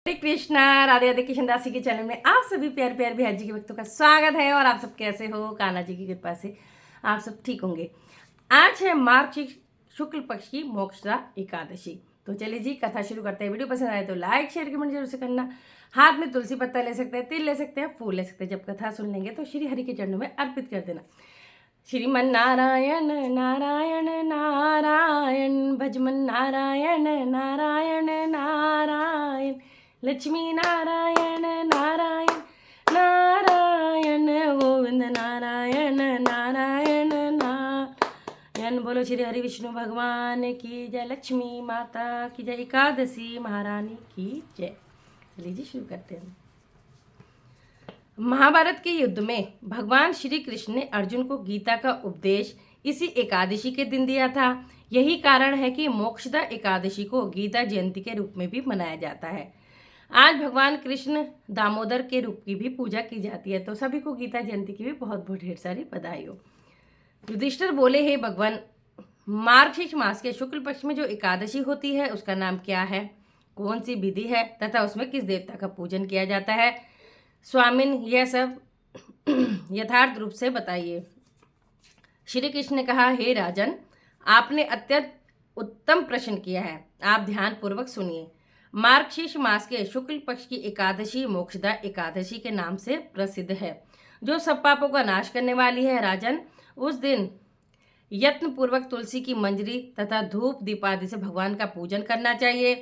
हरे कृष्णा। राधे राधे। कृष्ण दास जी के चैनल में आप सभी प्यार प्यार बिहार जी के भक्तों का स्वागत है। और आप सब कैसे हो? कान्हा जी की कृपा से आप सब ठीक होंगे। आज है मार्ग शुक्ल पक्ष की मोक्षदा एकादशी। तो चलिए जी कथा शुरू करते हैं। वीडियो पसंद आए तो लाइक शेयर कमेंट जरूर से करना। हाथ में तुलसी पत्ता ले सकते हैं, तिल ले सकते हैं, फूल ले सकते हैं। जब कथा सुन लेंगे तो श्री हरि के चरणों में अर्पित कर देना। श्रीमन नारायण नारायण नारायण भजमन नारायण नारायण नारायण लक्ष्मी नारायण नारायण नारायण गोविंद नारायण नारायण नारायण। बोलो श्री हरि विष्णु भगवान की जय, लक्ष्मी माता की जय, एकादशी महारानी की जय। चलिए जी शुरू करते हैं। महाभारत के युद्ध में भगवान श्री कृष्ण ने अर्जुन को गीता का उपदेश इसी एकादशी के दिन दिया था। यही कारण है कि मोक्षदा एकादशी को गीता जयंती के रूप में भी मनाया जाता है। आज भगवान कृष्ण दामोदर के रूप की भी पूजा की जाती है। तो सभी को गीता जयंती की भी बहुत बहुत ढेर सारी बधाई हो। युधिष्ठिर बोले, हे भगवान, मार्गशीर्ष मास के शुक्ल पक्ष में जो एकादशी होती है उसका नाम क्या है, कौन सी विधि है तथा उसमें किस देवता का पूजन किया जाता है? स्वामिन, यह सब यथार्थ रूप से बताइए। श्री कृष्ण ने कहा, हे राजन, आपने अत्यंत उत्तम प्रश्न किया है। आप ध्यान पूर्वक सुनिए। मार्गशीर्ष मास के शुक्ल पक्ष की एकादशी मोक्षदा एकादशी के नाम से प्रसिद्ध है, जो सब पापों का नाश करने वाली है। राजन, उस दिन यत्न पूर्वक तुलसी की मंजरी तथा धूप दीप आदि से भगवान का पूजन करना चाहिए।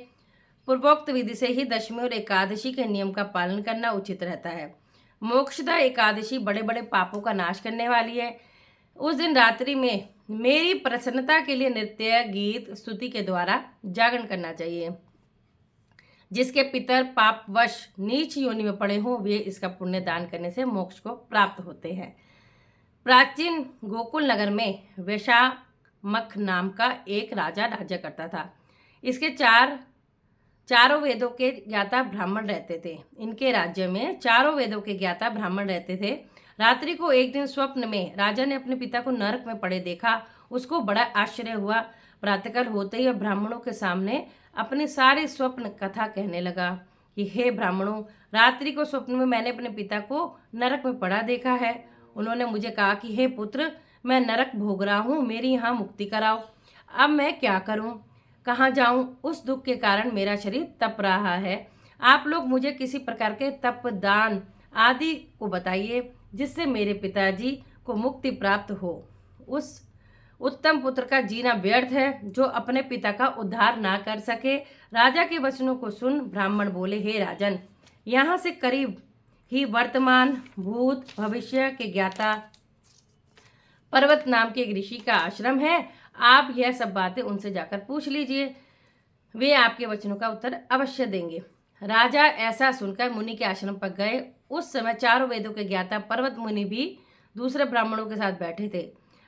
पूर्वोक्त विधि से ही दशमी और एकादशी के नियम का पालन करना उचित रहता है। मोक्षदा एकादशी बड़े बड़े पापों का नाश करने वाली है। उस दिन रात्रि में मेरी प्रसन्नता के लिए नृत्य गीत स्तुति के द्वारा जागरण करना चाहिए। जिसके पितर पापवश नीच योनि में पड़े हों, वे इसका पुण्य दान करने से मोक्ष को प्राप्त होते हैं। प्राचीन गोकुल नगर में वैशामख नाम का एक राजा राज्य करता था। इसके चारों वेदों के ज्ञाता ब्राह्मण रहते थे। इनके राज्य में चारों वेदों के ज्ञाता ब्राह्मण रहते थे। रात्रि को एक दिन स्वप्न में राजा ने अपने पिता को नरक में पड़े देखा। उसको बड़ा आश्चर्य हुआ। प्रातःकाल होते ही ब्राह्मणों के सामने अपनी सारी स्वप्न कथा कहने लगा कि हे ब्राह्मणों, रात्रि को स्वप्न में मैंने अपने पिता को नरक में पड़ा देखा है। उन्होंने मुझे कहा कि हे पुत्र, मैं नरक भोग रहा हूँ, मेरी यहाँ मुक्ति कराओ। अब मैं क्या करूँ, कहाँ जाऊँ? उस दुख के कारण मेरा शरीर तप रहा है। आप लोग मुझे किसी प्रकार के तप दान आदि को बताइए, जिससे मेरे पिताजी को मुक्ति प्राप्त हो। उस उत्तम पुत्र का जीना व्यर्थ है जो अपने पिता का उद्धार ना कर सके। राजा के वचनों को सुन ब्राह्मण बोले, हे राजन, यहाँ से करीब ही वर्तमान भूत भविष्य के ज्ञाता पर्वत नाम के एक ऋषि का आश्रम है। आप यह सब बातें उनसे जाकर पूछ लीजिए, वे आपके वचनों का उत्तर अवश्य देंगे। राजा ऐसा सुनकर मुनि के आश्रम पर गए। उस समय चारों वेदों के ज्ञाता पर्वत मुनि भी दूसरे ब्राह्मणों के साथ बैठे थे।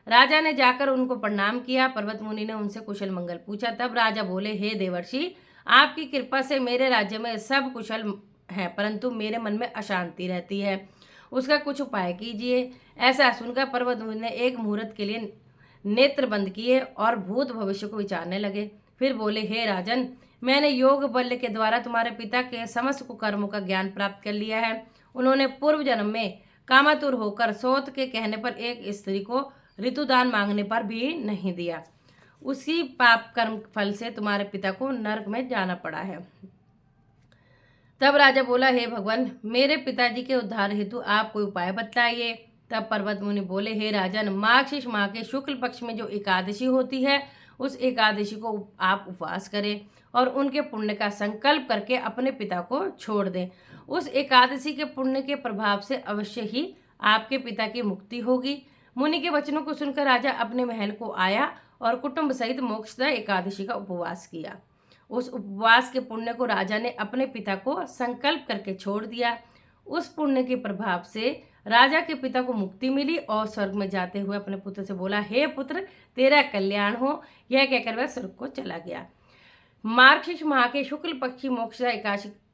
राजा ने जाकर उनको प्रणाम किया। पर्वत मुनि ने उनसे कुशल मंगल पूछा। तब राजा बोले, हे देवर्षि, आपकी कृपा से मेरे राज्य में सब कुशल है, परंतु मेरे मन में अशांति रहती है, उसका कुछ उपाय कीजिए। ऐसा सुनकर पर्वत मुनि ने एक मुहूर्त के लिए नेत्र बंद किए और भूत भविष्य को विचारने लगे। फिर बोले, हे राजन, मैंने योग बल के द्वारा तुम्हारे पिता के समस्त कुकर्मों का ज्ञान प्राप्त कर लिया है। उन्होंने पूर्व जन्म में कामातुर होकर सोत के कहने पर एक स्त्री को ऋतुदान मांगने पर भी नहीं दिया। उसी पाप कर्म फल से तुम्हारे पिता को नरक में जाना पड़ा है। तब राजा बोला, हे भगवान, मेरे पिताजी के उद्धार हेतु आप कोई उपाय बताइए। तब पर्वत मुनि बोले, हे राजन, मार्गशीर्ष माह के शुक्ल पक्ष में जो एकादशी होती है, उस एकादशी को आप उपवास करें और उनके पुण्य का संकल्प करके अपने पिता को छोड़ दें। उस एकादशी के पुण्य के प्रभाव से अवश्य ही आपके पिता की मुक्ति होगी। मुनि के वचनों को सुनकर राजा अपने महल को आया और कुटुंब सहित मोक्षदा एकादशी का उपवास किया। उस उपवास के पुण्य को राजा ने अपने पिता को संकल्प करके छोड़ दिया। उस पुण्य के प्रभाव से राजा के पिता को मुक्ति मिली और स्वर्ग में जाते हुए अपने पुत्र से बोला, हे पुत्र, तेरा कल्याण हो। यह कहकर वह स्वर्ग को चला गया। मार्गशीर्ष माह के शुक्ल पक्षी मोक्षदा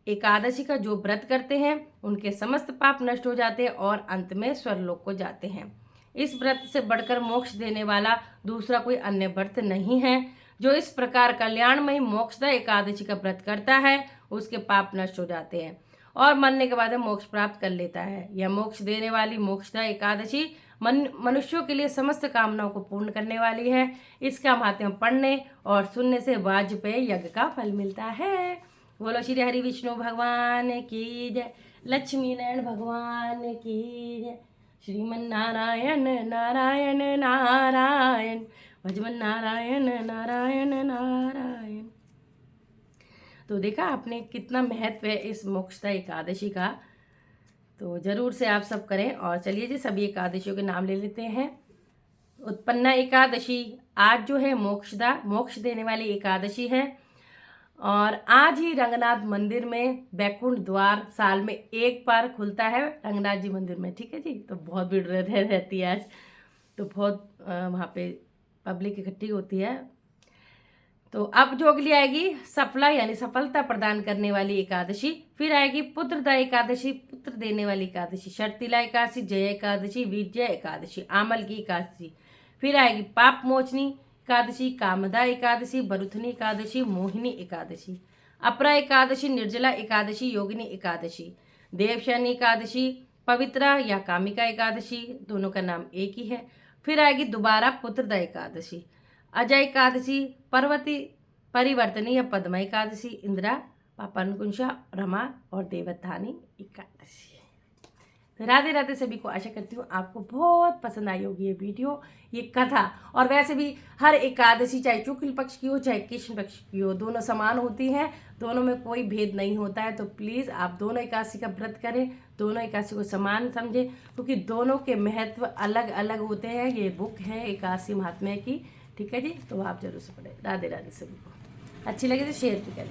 एकादशी का जो व्रत करते हैं, उनके समस्त पाप नष्ट हो जाते हैं और अंत में स्वर्गलोक को जाते हैं। इस व्रत से बढ़कर मोक्ष देने वाला दूसरा कोई अन्य व्रत नहीं है। जो इस प्रकार कल्याणमयी मोक्षदा एकादशी का व्रत करता है, उसके पाप नष्ट हो जाते हैं और मरने के बाद मोक्ष प्राप्त कर लेता है। यह मोक्ष देने वाली मोक्षदा एकादशी मनुष्यों के लिए समस्त कामनाओं को पूर्ण करने वाली है। इसका महात्म्य पढ़ने और सुनने से वाजपेयी यज्ञ का फल मिलता है। बोलो श्री हरि विष्णु भगवान की जय, लक्ष्मी नारायण भगवान की जय, श्रीमन नारायण नारायण नारायण, भजमन नारायण नारायण नारायण। तो देखा आपने कितना महत्व है इस मोक्षदा एकादशी का। तो जरूर से आप सब करें। और चलिए जी सभी एकादशियों के नाम ले लेते हैं। उत्पन्ना एकादशी आज जो है मोक्ष देने वाली एकादशी है। और आज ही रंगनाथ मंदिर में बैकुंठ द्वार साल में एक बार खुलता है रंगनाथ जी मंदिर में, ठीक है जी। तो बहुत भीड़ रहती है आज, तो बहुत वहाँ पे पब्लिक इकट्ठी होती है। तो अब जो अगली आएगी सफला यानी सफलता प्रदान करने वाली एकादशी, फिर आएगी पुत्रदा एकादशी, पुत्र देने वाली एकादशी, शर्तिला एकादशी, जय एकादशी, विजय एकादशी, आमल की एकादशी, फिर आएगी पाप मोचनी एकादशी, कामदा एकादशी, बरुथनी एकादशी, मोहिनी एकादशी, अपरा एकादशी, निर्जला एकादशी, योगिनी एकादशी, देवशयनी एकादशी, पवित्रा या कामिका एकादशी, दोनों का नाम एक ही है। फिर आएगी दोबारा पुत्रदा एकादशी, अजय एकादशी, पर्वती परिवर्तनी या पद्मा एकादशी, इंदिरा, पापानुकुंशा, रमा और देवधानी एकादशी। तो राधे राधे सभी को। आशा करती हूँ आपको बहुत पसंद आई होगी ये वीडियो, ये कथा। और वैसे भी हर एकादशी चाहे शुक्ल पक्ष की हो चाहे कृष्ण पक्ष की हो, दोनों समान होती हैं, दोनों में कोई भेद नहीं होता है। तो प्लीज़ आप दोनों एकादशी का व्रत करें, दोनों एकादशी को समान समझें, क्योंकि दोनों के महत्व अलग अलग होते हैं। ये बुक है एकादशी महात्म्य की, ठीक है जी। तो आप जरूर से पढ़ें। राधे राधे सभी को। अच्छी लगे तो शेयर भी करना।